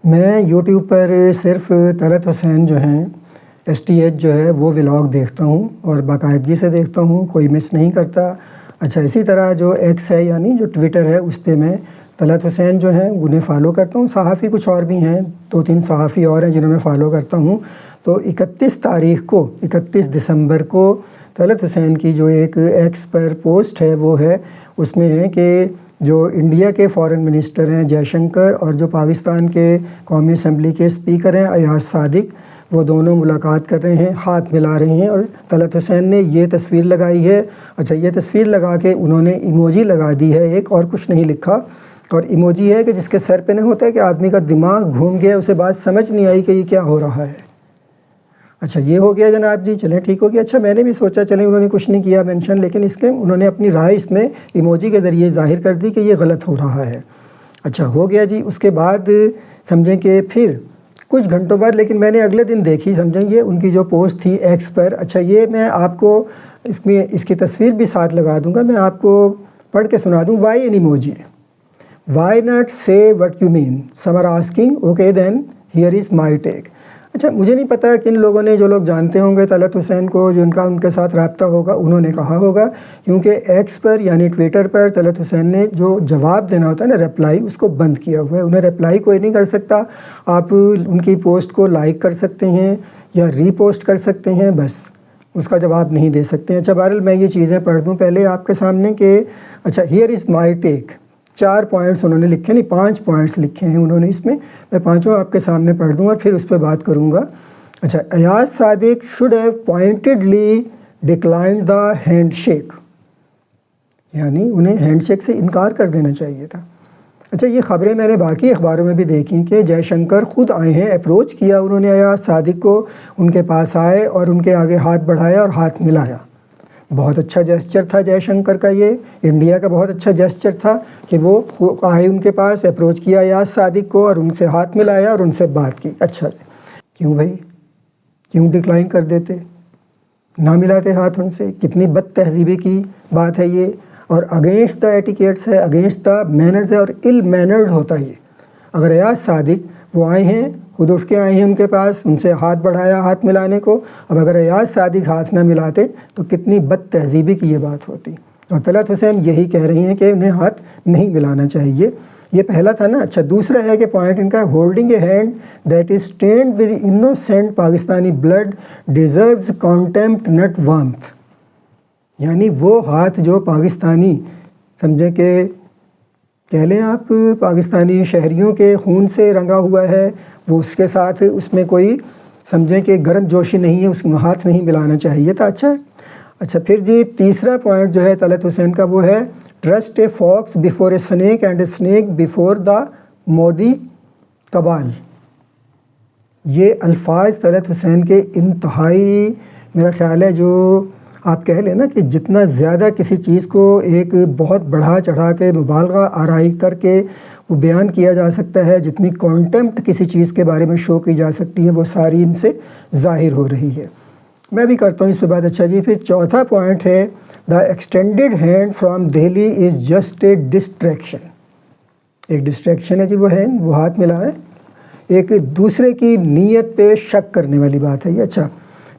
میں یوٹیوب پر صرف طلعت حسین جو ہیں STH جو ہے وہ ولاگ دیکھتا ہوں اور باقاعدگی سے دیکھتا ہوں، کوئی مس نہیں کرتا۔ اچھا، اسی طرح جو ایکس ہے یعنی جو ٹویٹر ہے اس پہ میں طلعت حسین جو ہیں انہیں فالو کرتا ہوں۔ صحافی کچھ اور بھی ہیں، 2-3 صحافی اور ہیں جنہوں میں فالو کرتا ہوں۔ تو 31 دسمبر کو طلعت حسین کی جو ایک ایکس پر پوسٹ ہے وہ ہے، اس میں ہے کہ جو انڈیا کے فارن منسٹر ہیں جے شنکر اور جو پاکستان کے قومی اسمبلی کے اسپیکر ہیں ایاز صادق، وہ دونوں ملاقات کر رہے ہیں، ہاتھ ملا رہے ہیں، اور طلعت حسین نے یہ تصویر لگائی ہے۔ اچھا، یہ تصویر لگا کے انہوں نے ایموجی لگا دی ہے ایک، اور کچھ نہیں لکھا، اور ایموجی ہے کہ جس کے سر پہ نہیں ہوتا ہے کہ آدمی کا دماغ گھوم گیا، اسے بات سمجھ نہیں آئی کہ یہ کیا ہو رہا ہے۔ اچھا، یہ ہو گیا جناب جی، چلیں ٹھیک ہو گیا۔ اچھا، میں نے بھی سوچا چلیں انہوں نے کچھ نہیں کیا مینشن، لیکن اس کے انہوں نے اپنی رائے اس میں ایموجی کے ذریعے ظاہر کر دی کہ یہ غلط ہو رہا ہے۔ اچھا، ہو گیا جی۔ اس کے بعد سمجھیں کہ پھر کچھ گھنٹوں بعد، لیکن میں نے اگلے دن دیکھی، سمجھیں یہ ان کی جو پوسٹ تھی ایکس پر۔ اچھا، یہ میں آپ کو اس کی تصویر بھی ساتھ لگا دوں گا، میں آپ کو پڑھ کے سنا دوں۔ Why an emoji, why not سے what you mean, some are asking okay then here is my take. اچھا، مجھے نہیں پتا کن لوگوں نے، جو لوگ جانتے ہوں گے طلعت حسین کو، جو ان کے ساتھ رابطہ ہوگا، انہوں نے کہا ہوگا، کیونکہ ایکس پر یعنی ٹویٹر پر طلعت حسین نے جو جواب دینا ہوتا ہے نا، ریپلائی، اس کو بند کیا ہوا ہے۔ انہیں ریپلائی کوئی نہیں کر سکتا۔ آپ ان کی پوسٹ کو لائک کر سکتے ہیں یا ری پوسٹ کر سکتے ہیں، بس اس کا جواب نہیں دے سکتے ہیں۔ اچھا، بہرحال میں یہ چیزیں پڑھ دوں پہلے آپ کے سامنے کہ اچھا، hair is my take, 4 points انہوں نے لکھے، نہیں 5 پوائنٹس لکھے ہیں انہوں نے اس میں پانچوں آپ کے سامنے پڑھ دوں اور پھر اس پہ بات کروں گا۔ اچھا، Ayaz Sadiq should have pointedly declined the handshake، یعنی انہیں ہینڈ شیک سے انکار کر دینا چاہیے تھا۔ اچھا، یہ خبریں میں نے باقی اخباروں میں بھی دیکھی کہ جے شنکر خود آئے ہیں، اپروچ کیا انہوں نے ایاز صادق کو، ان کے پاس آئے اور ان کے آگے ہاتھ بڑھایا اور ہاتھ ملایا۔ بہت اچھا جیسچر تھا جے شنکر کا، یہ انڈیا کا بہت اچھا جیسچر تھا کہ وہ آئے ان کے پاس، اپروچ کیا ایاز صادق کو اور ان سے ہاتھ ملایا اور ان سے بات کی۔ اچھا، کیوں بھائی، کیوں ڈکلائن کر دیتے، نہ ملاتے ہاتھ ان سے؟ کتنی بد تہذیبی کی بات ہے یہ، اور اگینسٹ دا ایٹیکیٹس ہے، اگینسٹ دا مینرز ہے، اور ال مینرڈ ہوتا ہے یہ۔ اگر ایاز صادق وہ آئے ہیں، خود اٹھ کے آئے ہیں ان کے پاس، ان سے ہاتھ بڑھایا ہاتھ ملانے کو، اب اگر ایاز صادق ہاتھ نہ ملاتے تو کتنی بد تہذیبی کی یہ بات ہوتی۔ اور طلعت حسین یہی کہہ رہی ہیں کہ انہیں ہاتھ نہیں ملانا چاہیے۔ یہ پہلا تھا نا۔ اچھا، دوسرا ہے کہ پوائنٹ ان کا، holding a hand that is stained with innocent Pakistani blood deserves contempt not warmth, یعنی وہ ہاتھ جو پاکستانی، سمجھیں کہ کہہ لیں آپ پاکستانی شہریوں کے خون سے رنگا ہوا ہے، وہ اس کے ساتھ اس میں کوئی سمجھیں کہ گرم جوشی نہیں ہے، اس میں ہاتھ نہیں ملانا چاہیے تھا۔ اچھا پھر جی تیسرا پوائنٹ جو ہے طلعت حسین کا وہ ہے trust a fox before a snake and a snake before the Modi cabal. یہ الفاظ طلعت حسین کے انتہائی، میرا خیال ہے، جو آپ کہہ لیں نا کہ جتنا زیادہ کسی چیز کو ایک بہت بڑھا چڑھا کے مبالغہ آرائی کر کے وہ بیان کیا جا سکتا ہے، جتنی کانٹیمپٹ کسی چیز کے بارے میں شو کی جا سکتی ہے، وہ ساری ان سے ظاہر ہو رہی ہے۔ میں بھی کرتا ہوں اس پہ بات۔ اچھا جی، پھر چوتھا پوائنٹ ہے دا extended hand from Delhi is just a distraction. ایک ڈسٹریکشن ہے جی، وہ ہینڈ، وہ ہاتھ ملا ہے، ایک دوسرے کی نیت پہ شک کرنے والی بات ہے یہ۔ اچھا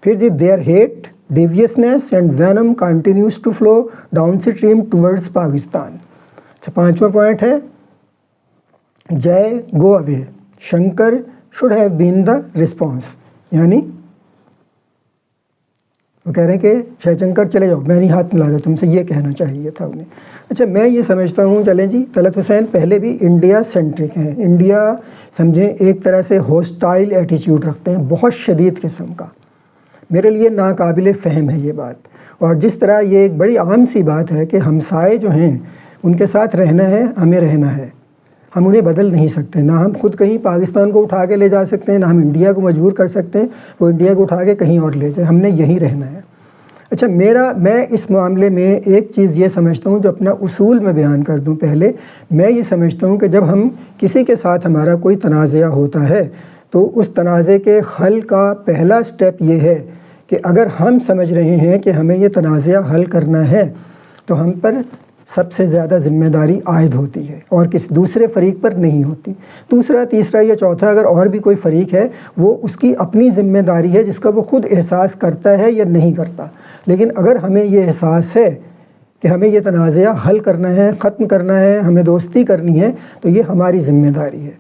پھر جی there hate divisiveness and venom continues to flow downstream towards Pakistan. اچھا پانچواں پوائنٹ ہے Jai go away, Shankar should have been the response, یعنی وہ کہہ رہے ہیں کہ جے شنکر چلے جاؤ، میں نہیں ہاتھ ملا تم سے، یہ کہنا چاہیے تھا انہیں۔ اچھا میں یہ سمجھتا ہوں، چلیں جی، طلعت حسین پہلے بھی انڈیا سینٹرک ہیں، انڈیا سمجھیں ایک طرح سے ہوسٹائل ایٹیچیوڈ رکھتے ہیں، بہت شدید قسم کا۔ میرے لیے ناقابل فہم ہے یہ بات، اور جس طرح یہ ایک بڑی عام سی بات ہے کہ ہمسائے جو ہیں ان کے ساتھ رہنا ہے، ہمیں رہنا ہے، ہم انہیں بدل نہیں سکتے، نہ ہم خود کہیں پاکستان کو اٹھا کے لے جا سکتے ہیں، نہ ہم انڈیا کو مجبور کر سکتے ہیں وہ انڈیا کو اٹھا کے کہیں اور لے جائے، ہم نے یہیں رہنا ہے۔ اچھا میں اس معاملے میں ایک چیز یہ سمجھتا ہوں، جو اپنا اصول میں بیان کر دوں پہلے، میں یہ سمجھتا ہوں کہ جب ہم کسی کے ساتھ ہمارا کوئی تنازعہ ہوتا ہے تو اس تنازع کے حل کا پہلا سٹیپ یہ ہے کہ اگر ہم سمجھ رہے ہیں کہ ہمیں یہ تنازعہ حل کرنا ہے تو ہم پر سب سے زیادہ ذمہ داری عائد ہوتی ہے اور کسی دوسرے فریق پر نہیں ہوتی. دوسرا، تیسرا یا چوتھا اگر اور بھی کوئی فریق ہے وہ اس کی اپنی ذمہ داری ہے جس کا وہ خود احساس کرتا ہے یا نہیں کرتا. لیکن اگر ہمیں یہ احساس ہے کہ ہمیں یہ تنازعہ حل کرنا ہے، ختم کرنا ہے، ہمیں دوستی کرنی ہے، تو یہ ہماری ذمہ داری ہے.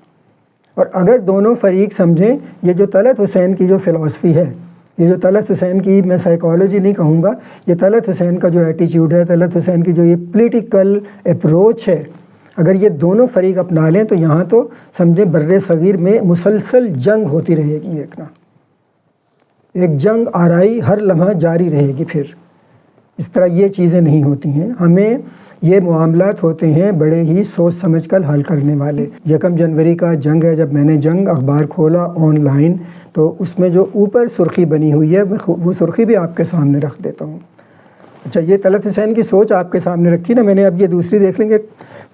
اور اگر دونوں فریق سمجھیں، یہ جو طلعت حسین کی جو فلسفی ہے، یہ جو طلعت حسین کی، میں سائیکالوجی نہیں کہوں گا، یہ طلعت حسین کا جو ایٹیچیوڈ ہے، طلعت حسین کی جو یہ پولیٹیکل اپروچ ہے، اگر یہ دونوں فریق اپنا لیں تو یہاں تو سمجھیں بر صغیر میں مسلسل جنگ ہوتی رہے گی. ایک جنگ آرائی ہر لمحہ جاری رہے گی. پھر اس طرح یہ چیزیں نہیں ہوتی ہیں. ہمیں یہ معاملات ہوتے ہیں بڑے ہی سوچ سمجھ کر حل کرنے والے. 1 جنوری کا جنگ ہے، جب میں نے جنگ اخبار کھولا آن لائن تو اس میں جو اوپر سرخی بنی ہوئی ہے وہ سرخی بھی آپ کے سامنے رکھ دیتا ہوں. اچھا، یہ طلعت حسین کی سوچ آپ کے سامنے رکھی نا میں نے. اب یہ دوسری دیکھ لیں گے.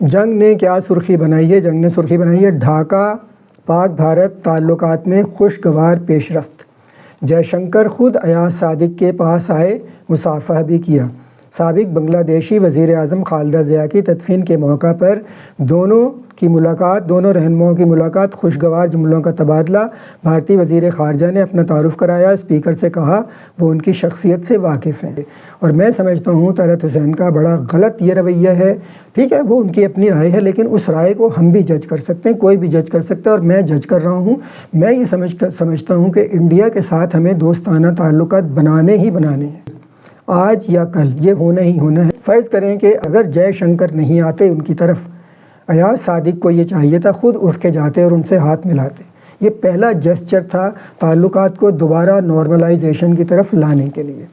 جنگ نے کیا سرخی بنائی ہے؟ جنگ نے سرخی بنائی ہے ڈھاکہ پاک بھارت تعلقات میں خوشگوار پیش رفت. جے شنکر خود ایاز صادق کے پاس آئے، مصافحہ بھی کیا. سابق بنگلہ دیشی وزیر اعظم خالدہ ضیاء کی تدفین کے موقع پر دونوں رہنماؤں کی ملاقات، خوشگوار جملوں کا تبادلہ. بھارتی وزیر خارجہ نے اپنا تعارف کرایا، اسپیکر سے کہا وہ ان کی شخصیت سے واقف ہیں. اور میں سمجھتا ہوں طلعت حسین کا بڑا غلط یہ رویہ ہے. ٹھیک ہے، وہ ان کی اپنی رائے ہے، لیکن اس رائے کو ہم بھی جج کر سکتے ہیں، کوئی بھی جج کر سکتا ہے، اور میں جج کر رہا ہوں. میں یہ سمجھتا ہوں کہ انڈیا کے ساتھ ہمیں دوستانہ تعلقات بنانے ہی بنانے ہیں، آج یا کل یہ ہونا ہی ہونا ہے. فرض کریں کہ اگر جے شنکر نہیں آتے ان کی طرف، ایاز صادق کو یہ چاہیے تھا خود اٹھ کے جاتے اور ان سے ہاتھ ملاتے. یہ پہلا جسچر تھا تعلقات کو دوبارہ نارملائزیشن کی طرف لانے کے لیے.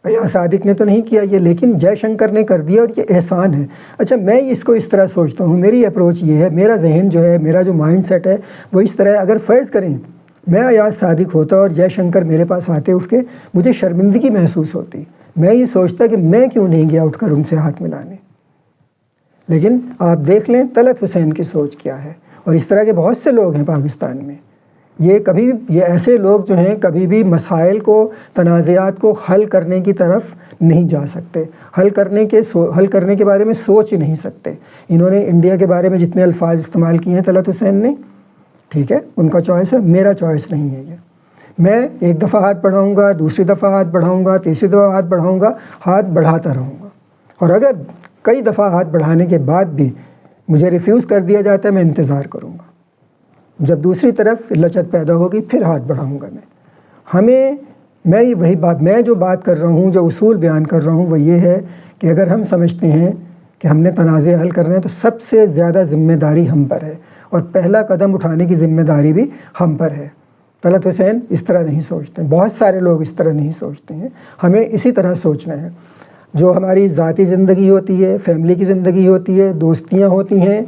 ایاز صادق نے تو نہیں کیا یہ، لیکن جے شنکر نے کر دیا اور یہ احسان ہے. اچھا، میں اس کو اس طرح سوچتا ہوں، میری اپروچ یہ ہے، میرا ذہن جو ہے، میرا جو مائنڈ سیٹ ہے وہ اس طرح ہے. اگر فرض کریں میں ایاز صادق ہوتا اور جے شنکر میرے پاس آتے اٹھ کے، مجھے شرمندگی محسوس ہوتی. میں یہ سوچتا کہ میں کیوں نہیں گیا اٹھ کر ان سے ہاتھ ملانے. لیکن آپ دیکھ لیں طلعت حسین کی سوچ کیا ہے. اور اس طرح کے بہت سے لوگ ہیں پاکستان میں. یہ ایسے لوگ جو ہیں کبھی بھی مسائل کو، تنازعات کو حل کرنے کی طرف نہیں جا سکتے، حل کرنے کے بارے میں سوچ ہی نہیں سکتے. انہوں نے انڈیا کے بارے میں جتنے الفاظ استعمال کیے ہیں طلعت حسین نے، ٹھیک ہے، ان کا چوائس ہے، میرا چوائس نہیں ہے. یہ میں ایک دفعہ ہاتھ بڑھاؤں گا، دوسری دفعہ ہاتھ بڑھاؤں گا، تیسری دفعہ ہاتھ بڑھاؤں گا، ہاتھ بڑھاتا رہوں گا. اور اگر کئی دفعہ ہاتھ بڑھانے کے بعد بھی مجھے ریفیوز کر دیا جاتا ہے، میں انتظار کروں گا. جب دوسری طرف لچک پیدا ہوگی پھر ہاتھ بڑھاؤں گا. میں جو بات کر رہا ہوں، جو اصول بیان کر رہا ہوں وہ یہ ہے کہ اگر ہم سمجھتے ہیں کہ ہم نے تنازع حل کرنا ہے تو سب سے زیادہ ذمہ داری ہم پر ہے، اور پہلا قدم اٹھانے کی ذمہ داری بھی ہم پر ہے. طلعت حسین اس طرح نہیں سوچتے، بہت سارے لوگ اس طرح نہیں سوچتے ہیں. ہمیں اسی طرح سوچنا ہے. جو ہماری ذاتی زندگی ہوتی ہے، فیملی کی زندگی ہوتی ہے، دوستیاں ہوتی ہیں،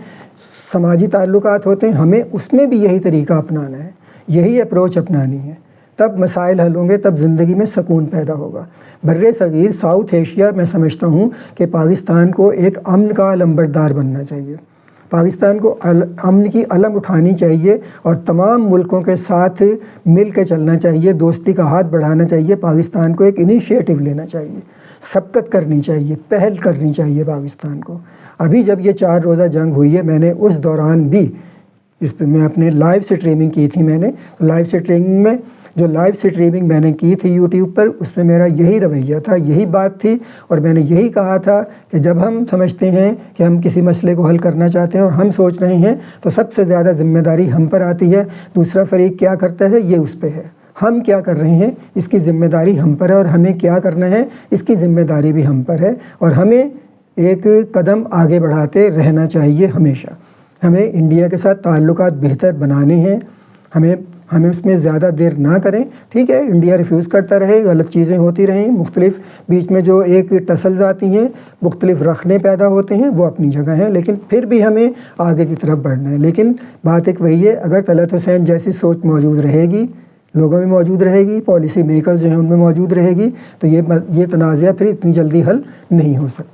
سماجی تعلقات ہوتے ہیں، ہمیں اس میں بھی یہی طریقہ اپنانا ہے، یہی اپروچ اپنانی ہے. تب مسائل حل ہوں گے، تب زندگی میں سکون پیدا ہوگا. بر صغیر ساؤتھ ایشیا میں سمجھتا ہوں کہ پاکستان کو ایک امن کا علمبردار بننا چاہیے. پاکستان کو امن کی علم اٹھانی چاہیے اور تمام ملکوں کے ساتھ مل کے چلنا چاہیے، دوستی کا ہاتھ بڑھانا چاہیے. پاکستان کو ایک انیشیٹو لینا چاہیے، سبقت کرنی چاہیے، پہل کرنی چاہیے پاکستان کو. ابھی جب یہ 4 روزہ جنگ ہوئی ہے، میں نے اس دوران بھی اس پہ میں اپنے لائیو سٹریمنگ کی تھی. میں نے لائیو سٹریمنگ میں نے کی تھی یوٹیوب پر، اس میں میرا یہی رویہ تھا، یہی بات تھی، اور میں نے یہی کہا تھا کہ جب ہم سمجھتے ہیں کہ ہم کسی مسئلے کو حل کرنا چاہتے ہیں اور ہم سوچ رہے ہیں تو سب سے زیادہ ذمہ داری ہم پر آتی ہے. دوسرا فریق کیا کرتا ہے یہ اس پہ ہے. ہم کیا کر رہے ہیں اس کی ذمہ داری ہم پر ہے، اور ہمیں کیا کرنا ہے اس کی ذمہ داری بھی ہم پر ہے. اور ہمیں ایک قدم آگے بڑھاتے رہنا چاہیے ہمیشہ. ہمیں انڈیا کے ساتھ تعلقات بہتر بنانے ہیں، ہمیں اس میں زیادہ دیر نہ کریں. ٹھیک ہے، انڈیا ریفیوز کرتا رہے، غلط چیزیں ہوتی رہیں، مختلف بیچ میں جو ایک ٹسلز آتی ہیں، مختلف رخنے پیدا ہوتے ہیں، وہ اپنی جگہ ہیں، لیکن پھر بھی ہمیں آگے کی طرف بڑھنا ہے. لیکن بات ایک وہی ہے، اگر طلعت حسین جیسی سوچ موجود رہے گی، لوگوں میں موجود رہے گی، پالیسی میکرز جو ہیں ان میں موجود رہے گی، تو یہ تنازعہ پھر اتنی جلدی حل نہیں ہو سکتا.